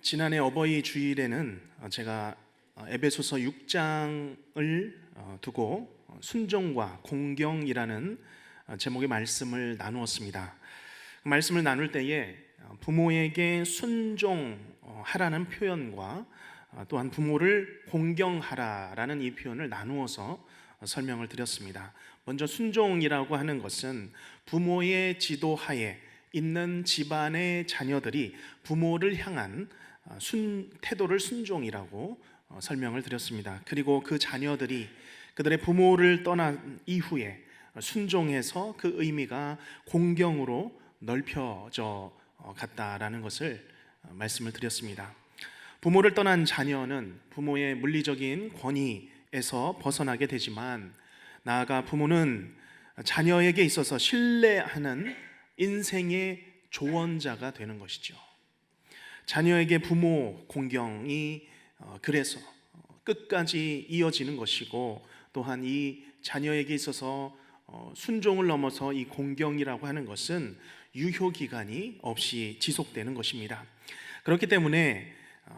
지난해 어버이 주일에는 제가 에베소서 6장을 두고 순종과 공경이라는 제목의 말씀을 나누었습니다. 그 말씀을 나눌 때에 부모에게 순종하라는 표현과 또한 부모를 공경하라라는 이 표현을 나누어서 설명을 드렸습니다. 먼저 순종이라고 하는 것은 부모의 지도하에 있는 집안의 자녀들이 부모를 향한 태도를 순종이라고 설명을 드렸습니다. 그리고 그 자녀들이 그들의 부모를 떠난 이후에 순종해서 그 의미가 공경으로 넓혀져 갔다라는 것을 말씀을 드렸습니다. 부모를 떠난 자녀는 부모의 물리적인 권위에서 벗어나게 되지만 나아가 부모는 자녀에게 있어서 신뢰하는 인생의 조언자가 되는 것이죠. 자녀에게 부모 공경이 그래서 끝까지 이어지는 것이고, 또한 이 자녀에게 있어서 순종을 넘어서 이 공경이라고 하는 것은 유효기간이 없이 지속되는 것입니다. 그렇기 때문에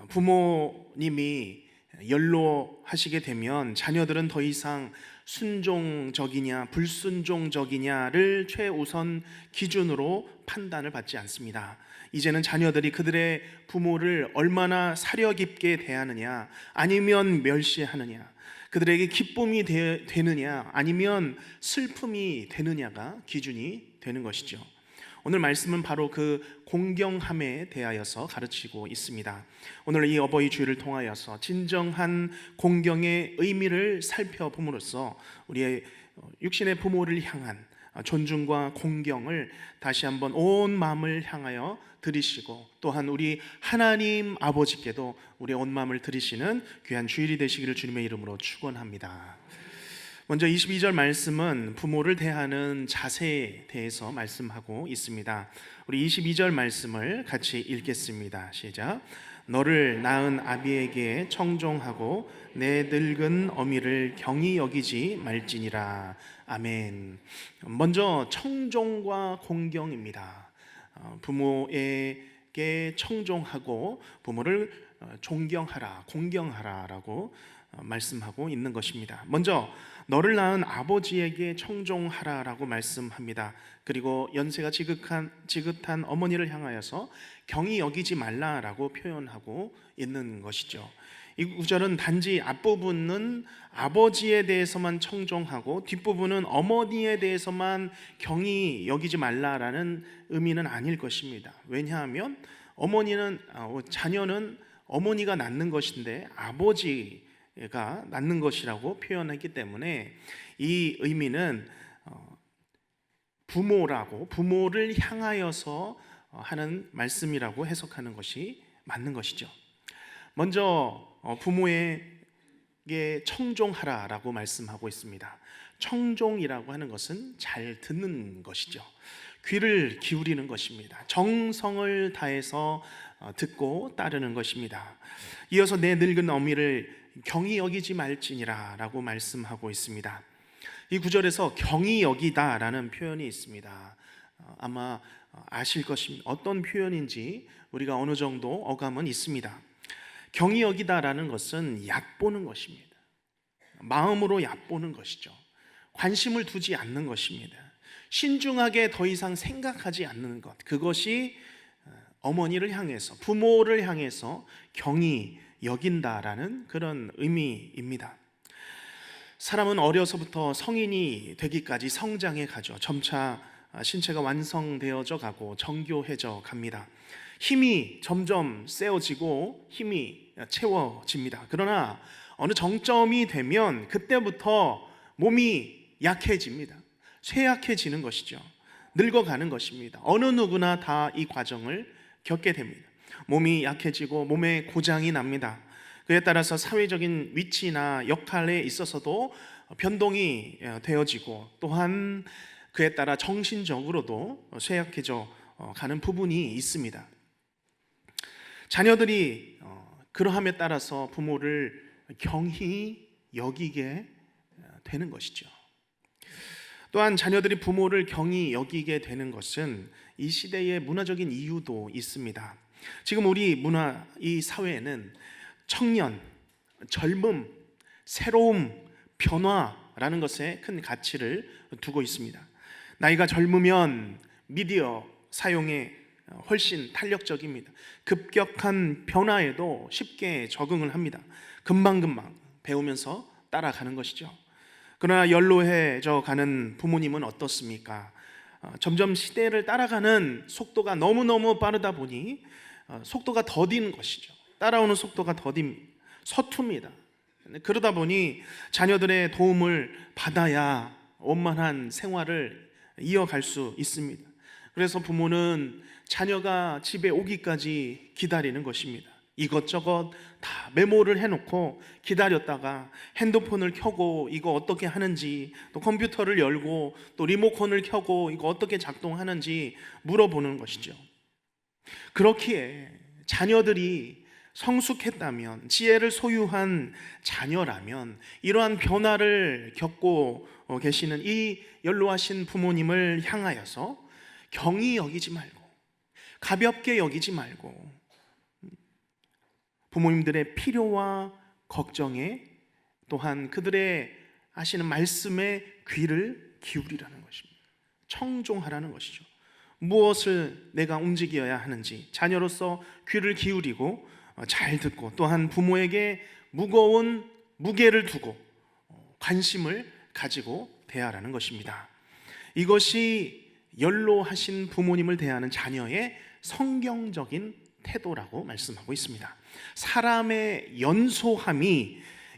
부모님이 연로하시게 되면 자녀들은 더 이상 순종적이냐 불순종적이냐를 최우선 기준으로 판단을 받지 않습니다. 이제는 자녀들이 그들의 부모를 얼마나 사려 깊게 대하느냐, 아니면 멸시하느냐, 그들에게 기쁨이 되느냐 아니면 슬픔이 되느냐가 기준이 되는 것이죠. 오늘 말씀은 바로 그 공경함에 대하여서 가르치고 있습니다. 오늘 이 어버이 주일을 통하여서 진정한 공경의 의미를 살펴봄으로써 우리의 육신의 부모를 향한 존중과 공경을 다시 한번 온 마음을 향하여 드리시고, 또한 우리 하나님 아버지께도 우리의 온 마음을 드리시는 귀한 주일이 되시기를 주님의 이름으로 축원합니다. 먼저 22절 말씀은 부모를 대하는 자세에 대해서 말씀하고 있습니다. 우리 22절 말씀을 같이 읽겠습니다. 시작. 너를 낳은 아비에게 청종하고 내 늙은 어미를 경히 여기지 말지니라. 아멘. 먼저 청종과 공경입니다. 부모에게 청종하고 부모를 존경하라, 공경하라라고 말씀하고 있는 것입니다. 먼저 너를 낳은 아버지에게 청종하라라고 말씀합니다. 그리고 연세가 지긋한 어머니를 향하여서 경히 여기지 말라라고 표현하고 있는 것이죠. 이 구절은 단지 앞부분은 아버지에 대해서만 청종하고 뒷부분은 어머니에 대해서만 경히 여기지 말라라는 의미는 아닐 것입니다. 왜냐하면 자녀는 어머니가 낳는 것인데 아버지가 낳는 것이라고 표현했기 때문에 이 의미는 부모를 향하여서 하는 말씀이라고 해석하는 것이 맞는 것이죠. 먼저 부모에게 청종하라라고 말씀하고 있습니다. 청종이라고 하는 것은 잘 듣는 것이죠. 귀를 기울이는 것입니다. 정성을 다해서 듣고 따르는 것입니다. 이어서 내 늙은 어미를 경히 여기지 말지니라 라고 말씀하고 있습니다. 이 구절에서 경히 여기다 라는 표현이 있습니다. 아마 아실 것입니다. 어떤 표현인지 우리가 어느 정도 어감은 있습니다. 경히 여기다 라는 것은 얕보는 것입니다. 마음으로 얕보는 것이죠. 관심을 두지 않는 것입니다. 신중하게 더 이상 생각하지 않는 것, 그것이 어머니를 향해서, 부모를 향해서 경히 여긴다라는 그런 의미입니다. 사람은 어려서부터 성인이 되기까지 성장해 가죠. 점차 신체가 완성되어져 가고 정교해져 갑니다. 힘이 점점 세워지고 힘이 채워집니다. 그러나 어느 정점이 되면 그때부터 몸이 약해집니다. 쇠약해지는 것이죠. 늙어가는 것입니다. 어느 누구나 다 이 과정을 겪게 됩니다. 몸이 약해지고 몸에 고장이 납니다. 그에 따라서 사회적인 위치나 역할에 있어서도 변동이 되어지고, 또한 그에 따라 정신적으로도 쇠약해져 가는 부분이 있습니다. 자녀들이 그러함에 따라서 부모를 경히 여기게 되는 것이죠. 또한 자녀들이 부모를 경히 여기게 되는 것은 이 시대의 문화적인 이유도 있습니다. 지금 우리 문화, 이 사회에는 청년, 젊음, 새로움, 변화라는 것에 큰 가치를 두고 있습니다. 나이가 젊으면 미디어 사용에 훨씬 탄력적입니다. 급격한 변화에도 쉽게 적응을 합니다. 금방금방 배우면서 따라가는 것이죠. 그러나 연로해져 가는 부모님은 어떻습니까? 점점 시대를 따라가는 속도가 너무너무 빠르다 보니 속도가 더딘 것이죠. 따라오는 속도가 서툽니다. 그러다 보니 자녀들의 도움을 받아야 원만한 생활을 이어갈 수 있습니다. 그래서 부모는 자녀가 집에 오기까지 기다리는 것입니다. 이것저것 다 메모를 해놓고 기다렸다가 핸드폰을 켜고 이거 어떻게 하는지, 또 컴퓨터를 열고 또 리모컨을 켜고 이거 어떻게 작동하는지 물어보는 것이죠. 그렇기에 자녀들이 성숙했다면, 지혜를 소유한 자녀라면 이러한 변화를 겪고 계시는 이 연로하신 부모님을 향하여서 경히 여기지 말고, 가볍게 여기지 말고 부모님들의 필요와 걱정에, 또한 그들의 하시는 말씀에 귀를 기울이라는 것입니다. 청종하라는 것이죠. 무엇을 내가 움직여야 하는지 자녀로서 귀를 기울이고 잘 듣고, 또한 부모에게 무거운 무게를 두고 관심을 가지고 대하라는 것입니다. 이것이 연로하신 부모님을 대하는 자녀의 성경적인 태도라고 말씀하고 있습니다. 사람의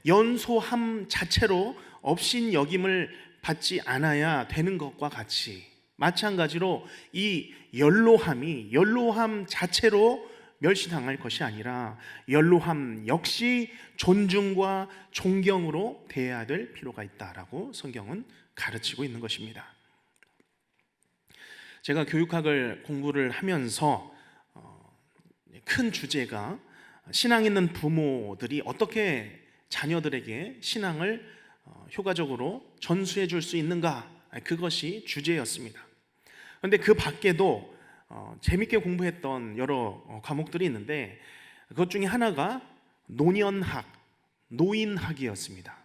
연소함 자체로 업신여김을 받지 않아야 되는 것과 같이, 마찬가지로 이 연로함 자체로 멸시당할 것이 아니라 연로함 역시 존중과 존경으로 대해야 될 필요가 있다라고 성경은 가르치고 있는 것입니다. 제가 교육학을 공부를 하면서 큰 주제가 신앙 있는 부모들이 어떻게 자녀들에게 신앙을 효과적으로 전수해 줄 수 있는가, 그것이 주제였습니다. 그런데 그 밖에도 재밌게 공부했던 여러 과목들이 있는데, 그것 중에 하나가 노인학이었습니다.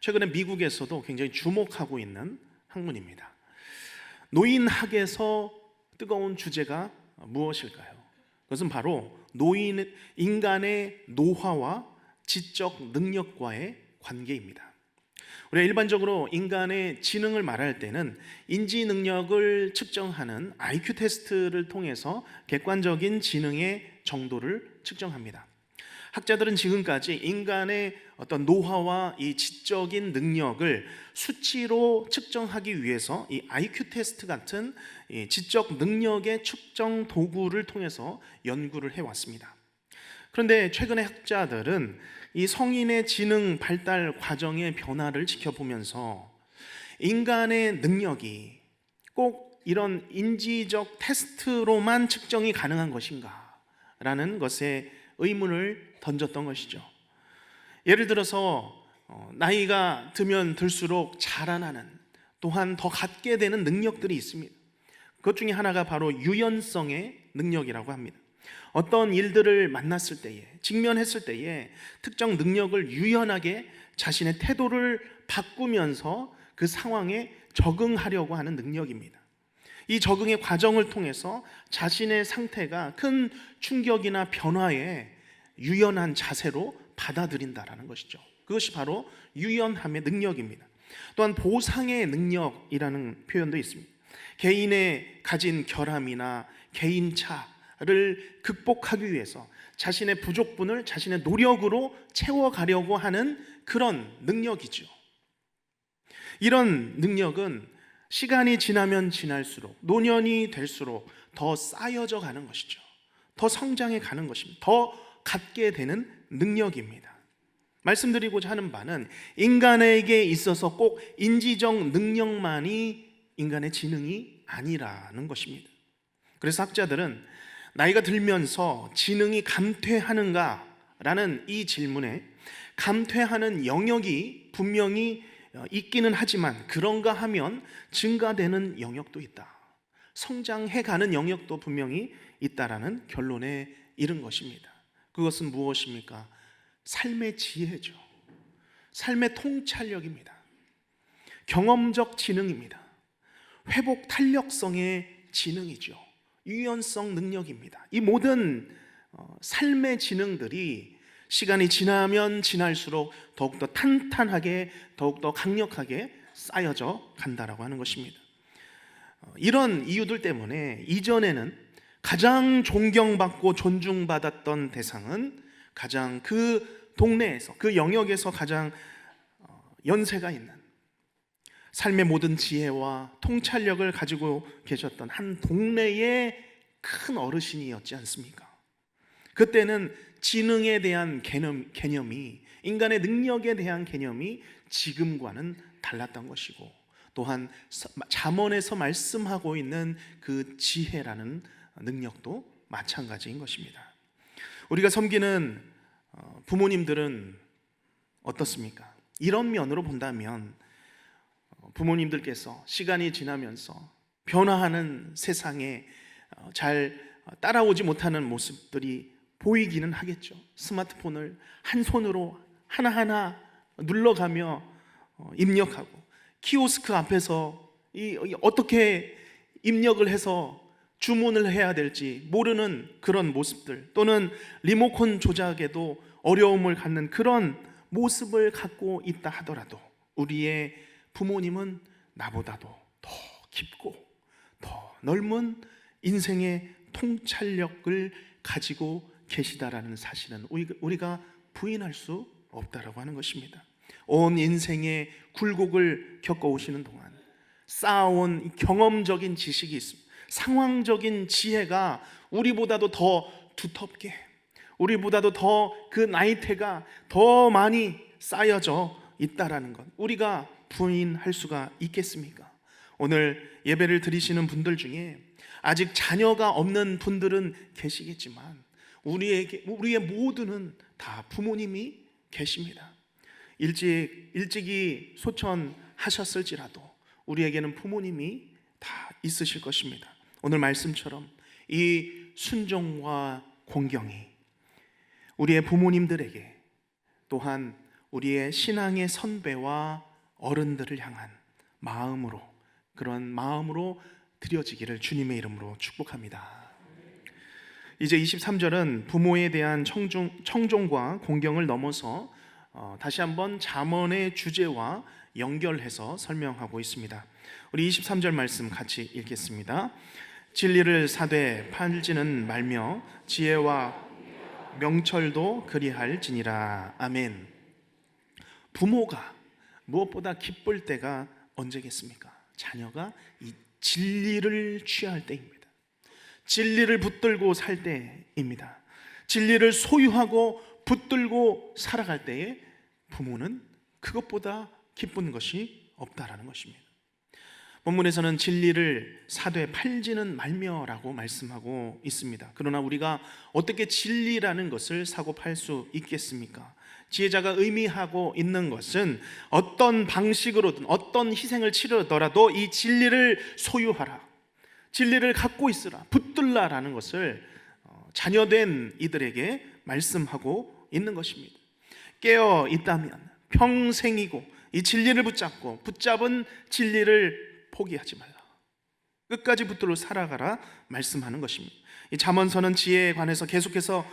최근에 미국에서도 굉장히 주목하고 있는 학문입니다. 노인학에서 뜨거운 주제가 무엇일까요? 그것은 바로 인간의 노화와 지적 능력과의 관계입니다. 우리가 일반적으로 인간의 지능을 말할 때는 인지 능력을 측정하는 IQ 테스트를 통해서 객관적인 지능의 정도를 측정합니다. 학자들은 지금까지 인간의 어떤 노화와 이 지적인 능력을 수치로 측정하기 위해서 이 IQ 테스트 같은 이 지적 능력의 측정 도구를 통해서 연구를 해왔습니다. 그런데 최근에 학자들은 이 성인의 지능 발달 과정의 변화를 지켜보면서 인간의 능력이 꼭 이런 인지적 테스트로만 측정이 가능한 것인가 라는 것에 의문을 던졌던 것이죠. 예를 들어서 나이가 들면 들수록 자라나는, 또한 더 갖게 되는 능력들이 있습니다. 그것 중에 하나가 바로 유연성의 능력이라고 합니다. 어떤 일들을 만났을 때에, 직면했을 때에 특정 능력을 유연하게 자신의 태도를 바꾸면서 그 상황에 적응하려고 하는 능력입니다. 이 적응의 과정을 통해서 자신의 상태가 큰 충격이나 변화에 유연한 자세로 받아들인다라는 것이죠. 그것이 바로 유연함의 능력입니다. 또한 보상의 능력이라는 표현도 있습니다. 개인의 가진 결함이나 개인차를 극복하기 위해서 자신의 부족분을 자신의 노력으로 채워가려고 하는 그런 능력이죠. 이런 능력은 시간이 지나면 지날수록, 노년이 될수록 더 쌓여져 가는 것이죠. 더 성장해 가는 것입니다. 더 갖게 되는 능력입니다. 말씀드리고자 하는 바는 인간에게 있어서 꼭 인지적 능력만이 인간의 지능이 아니라는 것입니다. 그래서 학자들은 나이가 들면서 지능이 감퇴하는가라는 이 질문에 감퇴하는 영역이 분명히 있기는 하지만 그런가 하면 증가되는 영역도 있다. 성장해 가는 영역도 분명히 있다라는 결론에 이른 것입니다. 그것은 무엇입니까? 삶의 지혜죠. 삶의 통찰력입니다. 경험적 지능입니다. 회복 탄력성의 지능이죠. 유연성 능력입니다. 이 모든 삶의 지능들이 시간이 지나면 지날수록 더욱더 탄탄하게, 더욱더 강력하게 쌓여져 간다라고 하는 것입니다. 이런 이유들 때문에 이전에는 가장 존경받고 존중받았던 대상은 가장 그 동네에서, 그 영역에서 가장 연세가 있는, 삶의 모든 지혜와 통찰력을 가지고 계셨던 한 동네의 큰 어르신이었지 않습니까? 그때는 지능에 대한 개념이, 인간의 능력에 대한 개념이 지금과는 달랐던 것이고, 또한 잠언에서 말씀하고 있는 그 지혜라는 능력도 마찬가지인 것입니다. 우리가 섬기는 부모님들은 어떻습니까? 이런 면으로 본다면 부모님들께서 시간이 지나면서 변화하는 세상에 잘 따라오지 못하는 모습들이 보이기는 하겠죠. 스마트폰을 한 손으로 하나하나 눌러가며 입력하고, 키오스크 앞에서 어떻게 입력을 해서 주문을 해야 될지 모르는 그런 모습들, 또는 리모컨 조작에도 어려움을 갖는 그런 모습을 갖고 있다 하더라도 우리의 부모님은 나보다도 더 깊고 더 넓은 인생의 통찰력을 가지고 계시다라는 사실은 우리가 부인할 수 없다라고 하는 것입니다. 온 인생의 굴곡을 겪어오시는 동안 쌓아온 경험적인 지식이 있습니다. 상황적인 지혜가 우리보다도 더 두텁게, 우리보다도 더 그 나이테가 더 많이 쌓여져 있다라는 것, 우리가 부인할 수가 있겠습니까? 오늘 예배를 드리시는 분들 중에 아직 자녀가 없는 분들은 계시겠지만 우리의 모두는 다 부모님이 계십니다. 일찍이 소천하셨을지라도 우리에게는 부모님이 다 있으실 것입니다. 오늘 말씀처럼 이 순종과 공경이 우리의 부모님들에게, 또한 우리의 신앙의 선배와 어른들을 향한 마음으로, 그런 마음으로 드려지기를 주님의 이름으로 축복합니다. 이제 23절은 부모에 대한 청종과 공경을 넘어서 다시 한번 잠언의 주제와 연결해서 설명하고 있습니다. 우리 23절 말씀 같이 읽겠습니다. 진리를 사되 팔지는 말며 지혜와 명철도 그리할지니라. 아멘. 부모가 무엇보다 기쁠 때가 언제겠습니까? 자녀가 이 진리를 취할 때입니다. 진리를 붙들고 살 때입니다. 진리를 소유하고 붙들고 살아갈 때에 부모는 그것보다 기쁜 것이 없다라는 것입니다. 본문에서는 진리를 사되 팔지는 말며라고 말씀하고 있습니다. 그러나 우리가 어떻게 진리라는 것을 사고 팔 수 있겠습니까? 지혜자가 의미하고 있는 것은 어떤 방식으로든 어떤 희생을 치르더라도 이 진리를 소유하라, 진리를 갖고 있으라, 붙들라라는 것을 자녀된 이들에게 말씀하고 있는 것입니다. 깨어 있다면 평생이고 이 진리를 붙잡은 진리를 포기하지 말라, 끝까지 붙들고 살아가라 말씀하는 것입니다. 이 잠언서는 지혜에 관해서 계속해서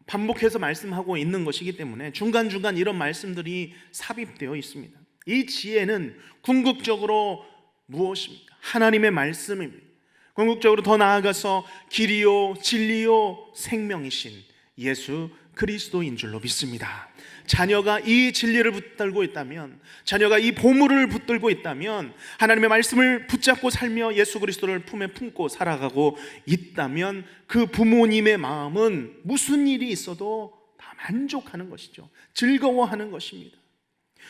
반복해서 말씀하고 있는 것이기 때문에 중간중간 이런 말씀들이 삽입되어 있습니다. 이 지혜는 궁극적으로 무엇입니까? 하나님의 말씀입니다. 궁극적으로 더 나아가서 길이요 진리요 생명이신 예수 그리스도인 줄로 믿습니다. 자녀가 이 진리를 붙들고 있다면, 자녀가 이 보물을 붙들고 있다면, 하나님의 말씀을 붙잡고 살며 예수 그리스도를 품에 품고 살아가고 있다면 그 부모님의 마음은 무슨 일이 있어도 다 만족하는 것이죠. 즐거워하는 것입니다.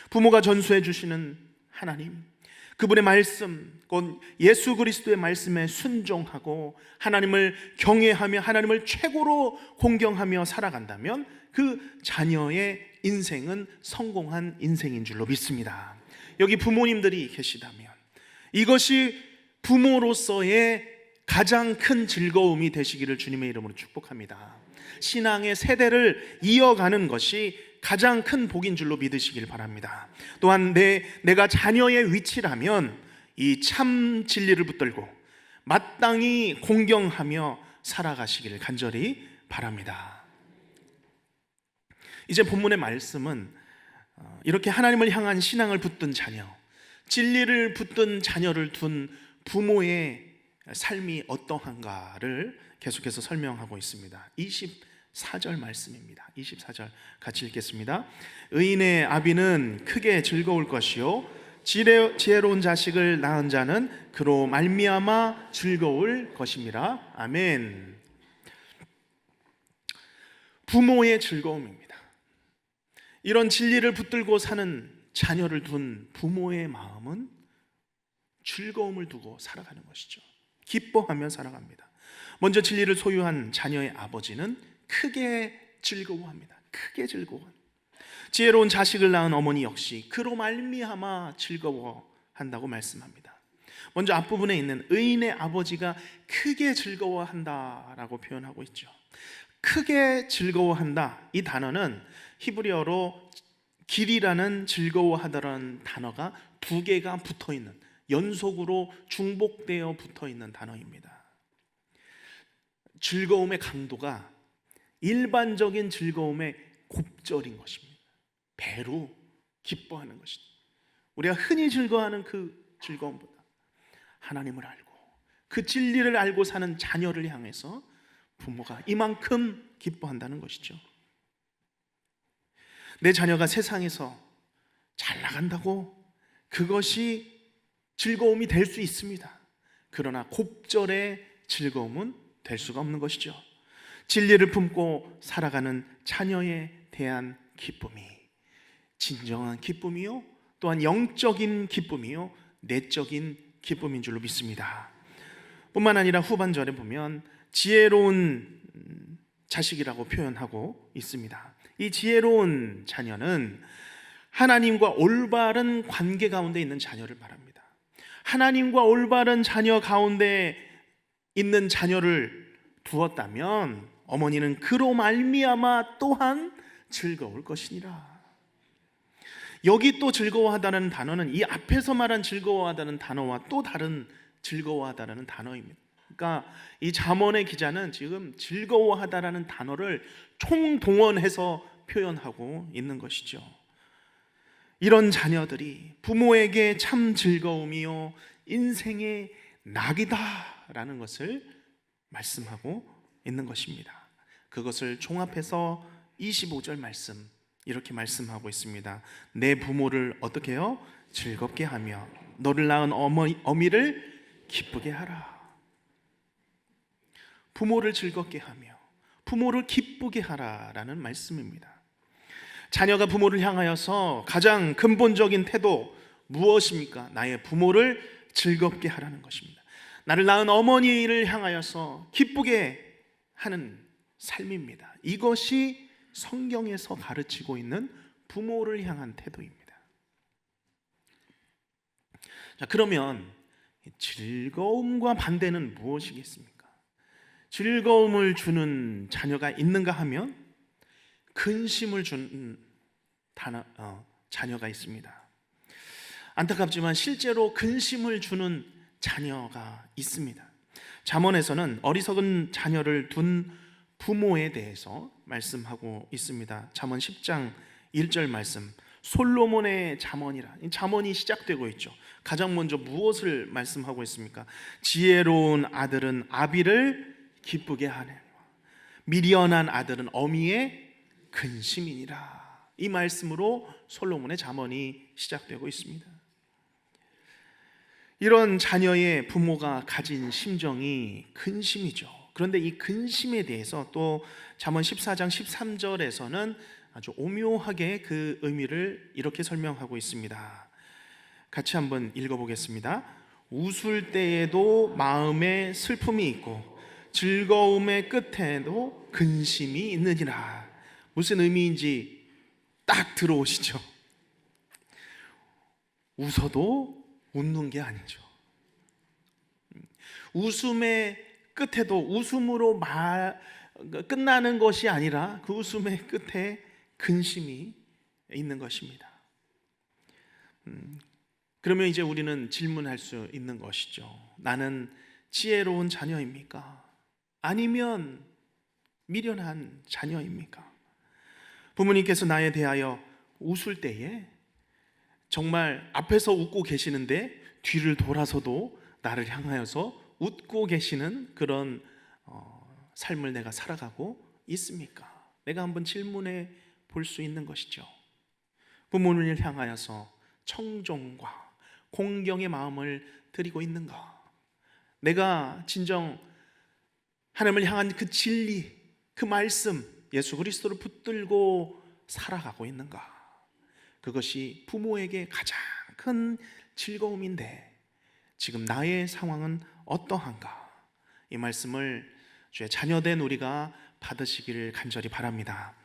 부모가 전수해 주시는 하나님, 그분의 말씀, 곧 예수 그리스도의 말씀에 순종하고 하나님을 경외하며 하나님을 최고로 공경하며 살아간다면 그 자녀의 인생은 성공한 인생인 줄로 믿습니다. 여기 부모님들이 계시다면 이것이 부모로서의 가장 큰 즐거움이 되시기를 주님의 이름으로 축복합니다. 신앙의 세대를 이어가는 것이 가장 큰 복인 줄로 믿으시길 바랍니다. 또한 내가 자녀의 위치라면 이 참 진리를 붙들고 마땅히 공경하며 살아가시기를 간절히 바랍니다. 이제 본문의 말씀은 이렇게 하나님을 향한 신앙을 붙든 자녀, 진리를 붙든 자녀를 둔 부모의 삶이 어떠한가를 계속해서 설명하고 있습니다. 24절 말씀입니다. 24절 같이 읽겠습니다. 의인의 아비는 크게 즐거울 것이요 지혜로운 자식을 낳은 자는 그로 말미암아 즐거울 것임이라. 아멘. 부모의 즐거움입니다. 이런 진리를 붙들고 사는 자녀를 둔 부모의 마음은 즐거움을 두고 살아가는 것이죠. 기뻐하며 살아갑니다. 먼저 진리를 소유한 자녀의 아버지는 크게 즐거워합니다. 크게 즐거워합니다. 지혜로운 자식을 낳은 어머니 역시 그로 말미암아 즐거워한다고 말씀합니다. 먼저 앞부분에 있는 의인의 아버지가 크게 즐거워한다라고 표현하고 있죠. 크게 즐거워한다, 이 단어는 히브리어로 길이라는 즐거워하다라는 단어가 두 개가 붙어있는, 연속으로 중복되어 붙어있는 단어입니다. 즐거움의 강도가 일반적인 즐거움의 곱절인 것입니다. 배로 기뻐하는 것입니다. 우리가 흔히 즐거워하는 그 즐거움보다 하나님을 알고 그 진리를 알고 사는 자녀를 향해서 부모가 이만큼 기뻐한다는 것이죠. 내 자녀가 세상에서 잘 나간다고 그것이 즐거움이 될 수 있습니다. 그러나 곱절의 즐거움은 될 수가 없는 것이죠. 진리를 품고 살아가는 자녀에 대한 기쁨이 진정한 기쁨이요, 또한 영적인 기쁨이요, 내적인 기쁨인 줄로 믿습니다. 뿐만 아니라 후반절에 보면 지혜로운 자식이라고 표현하고 있습니다. 이 지혜로운 자녀는 하나님과 올바른 관계 가운데 있는 자녀를 말합니다. 하나님과 올바른 자녀 가운데 있는 자녀를 두었다면 어머니는 그로 말미암아 또한 즐거울 것이니라. 여기 또 즐거워하다는 단어는 이 앞에서 말한 즐거워하다는 단어와 또 다른 즐거워하다라는 단어입니다. 그러니까 이 잠언의 기자는 지금 즐거워하다라는 단어를 총동원해서 표현하고 있는 것이죠. 이런 자녀들이 부모에게 참 즐거움이요 인생의 낙이다라는 것을 말씀하고 있는 것입니다. 그것을 종합해서 25절 말씀 이렇게 말씀하고 있습니다. 내 부모를 어떻게 해요? 즐겁게 하며 너를 낳은 어미를 기쁘게 하라. 부모를 즐겁게 하며 부모를 기쁘게 하라라는 말씀입니다. 자녀가 부모를 향하여서 가장 근본적인 태도 무엇입니까? 나의 부모를 즐겁게 하라는 것입니다. 나를 낳은 어머니를 향하여서 기쁘게 하는 삶입니다. 이것이 성경에서 가르치고 있는 부모를 향한 태도입니다. 자, 그러면 즐거움과 반대는 무엇이겠습니까? 즐거움을 주는 자녀가 있는가 하면 근심을 주는 자녀가 있습니다. 안타깝지만 실제로 근심을 주는 자녀가 있습니다. 잠언에서는 어리석은 자녀를 둔 부모에 대해서 말씀하고 있습니다. 잠언 10장 1절 말씀, 솔로몬의 잠언이라, 잠언이 시작되고 있죠. 가장 먼저 무엇을 말씀하고 있습니까? 지혜로운 아들은 아비를 기쁘게 하네, 미련한 아들은 어미의 근심이니라. 이 말씀으로 솔로몬의 잠언이 시작되고 있습니다. 이런 자녀의 부모가 가진 심정이 근심이죠. 그런데 이 근심에 대해서 또 잠언 14장 13절에서는 아주 오묘하게 그 의미를 이렇게 설명하고 있습니다. 같이 한번 읽어보겠습니다. 웃을 때에도 마음에 슬픔이 있고 즐거움의 끝에도 근심이 있느니라. 무슨 의미인지 딱 들어오시죠? 웃어도 웃는 게 아니죠. 웃음의 끝에도 웃음으로 끝나는 것이 아니라 그 웃음의 끝에 근심이 있는 것입니다. 그러면 이제 우리는 질문할 수 있는 것이죠. 나는 지혜로운 자녀입니까? 아니면 미련한 자녀입니까? 부모님께서 나에 대하여 웃을 때에 정말 앞에서 웃고 계시는데 뒤를 돌아서도 나를 향하여서 웃고 계시는 그런 삶을 내가 살아가고 있습니까? 내가 한번 질문해 볼 수 있는 것이죠. 부모님을 향하여서 청종과 공경의 마음을 드리고 있는가? 내가 진정 하나님을 향한 그 진리, 그 말씀, 예수 그리스도를 붙들고 살아가고 있는가? 그것이 부모에게 가장 큰 즐거움인데 지금 나의 상황은 어떠한가? 이 말씀을 주의 자녀된 우리가 받으시기를 간절히 바랍니다.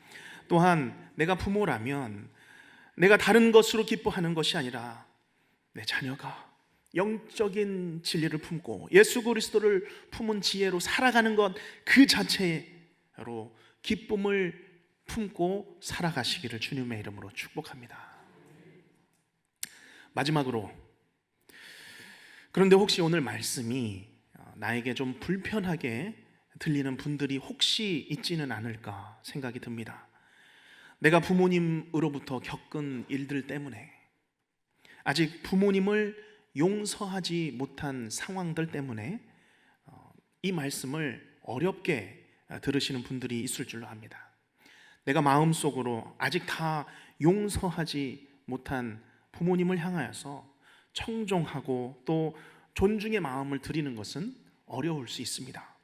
또한 내가 부모라면 내가 다른 것으로 기뻐하는 것이 아니라 내 자녀가 영적인 진리를 품고 예수 그리스도를 품은 지혜로 살아가는 것 그 자체로 기쁨을 품고 살아가시기를 주님의 이름으로 축복합니다. 마지막으로, 그런데 혹시 오늘 말씀이 나에게 좀 불편하게 들리는 분들이 혹시 있지는 않을까 생각이 듭니다. 내가 부모님으로부터 겪은 일들 때문에, 아직 부모님을 용서하지 못한 상황들 때문에 이 말씀을 어렵게 들으시는 분들이 있을 줄로 압니다. 내가 마음속으로 아직 다 용서하지 못한 부모님을 향하여서 청종하고 또 존중의 마음을 드리는 것은 어려울 수 있습니다.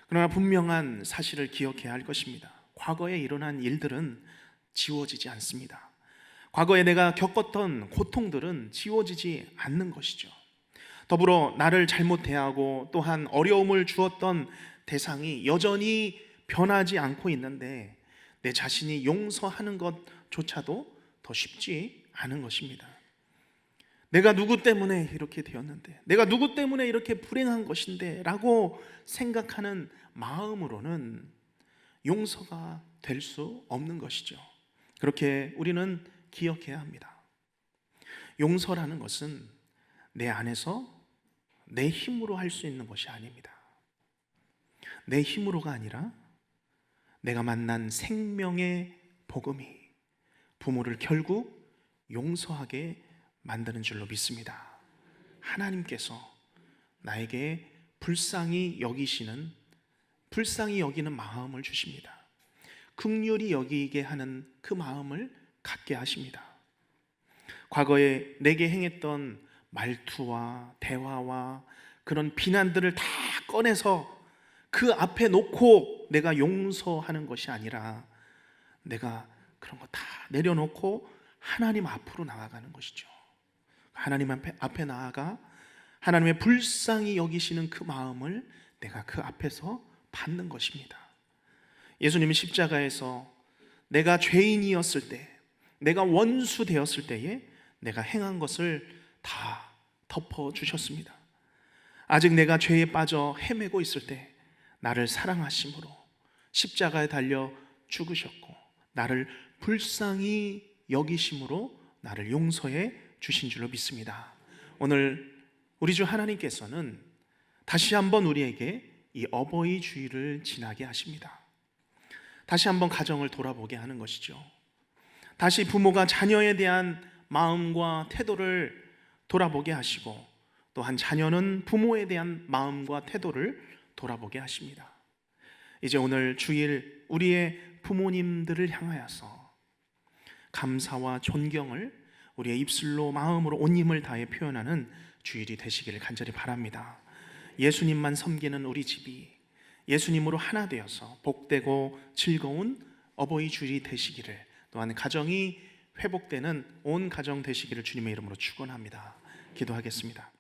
그러나 분명한 사실을 기억해야 할 것입니다. 과거에 일어난 일들은 지워지지 않습니다. 과거에 내가 겪었던 고통들은 지워지지 않는 것이죠. 더불어 나를 잘못 대하고 또한 어려움을 주었던 대상이 여전히 변하지 않고 있는데 내 자신이 용서하는 것조차도 더 쉽지 않은 것입니다. 내가 누구 때문에 이렇게 되었는데, 내가 누구 때문에 이렇게 불행한 것인데 라고 생각하는 마음으로는 용서가 될 수 없는 것이죠. 그렇게 우리는 기억해야 합니다. 용서라는 것은 내 안에서 내 힘으로 할 수 있는 것이 아닙니다. 내 힘으로가 아니라 내가 만난 생명의 복음이 부모를 결국 용서하게 만드는 줄로 믿습니다. 하나님께서 나에게 불쌍히 여기는 마음을 주십니다. 긍휼히 여기게 하는 그 마음을 갖게 하십니다. 과거에 내게 행했던 말투와 대화와 그런 비난들을 다 꺼내서 그 앞에 놓고 내가 용서하는 것이 아니라 내가 그런 거 다 내려놓고 하나님 앞으로 나아가는 것이죠. 하나님 앞에 나아가 하나님의 불쌍히 여기시는 그 마음을 내가 그 앞에서 받는 것입니다. 예수님이 십자가에서 내가 죄인이었을 때, 내가 원수 되었을 때에 내가 행한 것을 다 덮어주셨습니다. 아직 내가 죄에 빠져 헤매고 있을 때 나를 사랑하심으로 십자가에 달려 죽으셨고 나를 불쌍히 여기심으로 나를 용서해 주신 줄로 믿습니다. 오늘 우리 주 하나님께서는 다시 한번 우리에게 이 어버이 주일을 지나게 하십니다. 다시 한번 가정을 돌아보게 하는 것이죠. 다시 부모가 자녀에 대한 마음과 태도를 돌아보게 하시고 또한 자녀는 부모에 대한 마음과 태도를 돌아보게 하십니다. 이제 오늘 주일 우리의 부모님들을 향하여서 감사와 존경을 우리의 입술로 마음으로 온 힘을 다해 표현하는 주일이 되시기를 간절히 바랍니다. 예수님만 섬기는 우리 집이 예수님으로 하나 되어서 복되고 즐거운 어버이 주일이 되시기를, 또한 가정이 회복되는 온 가정 되시기를 주님의 이름으로 축원합니다. 기도하겠습니다.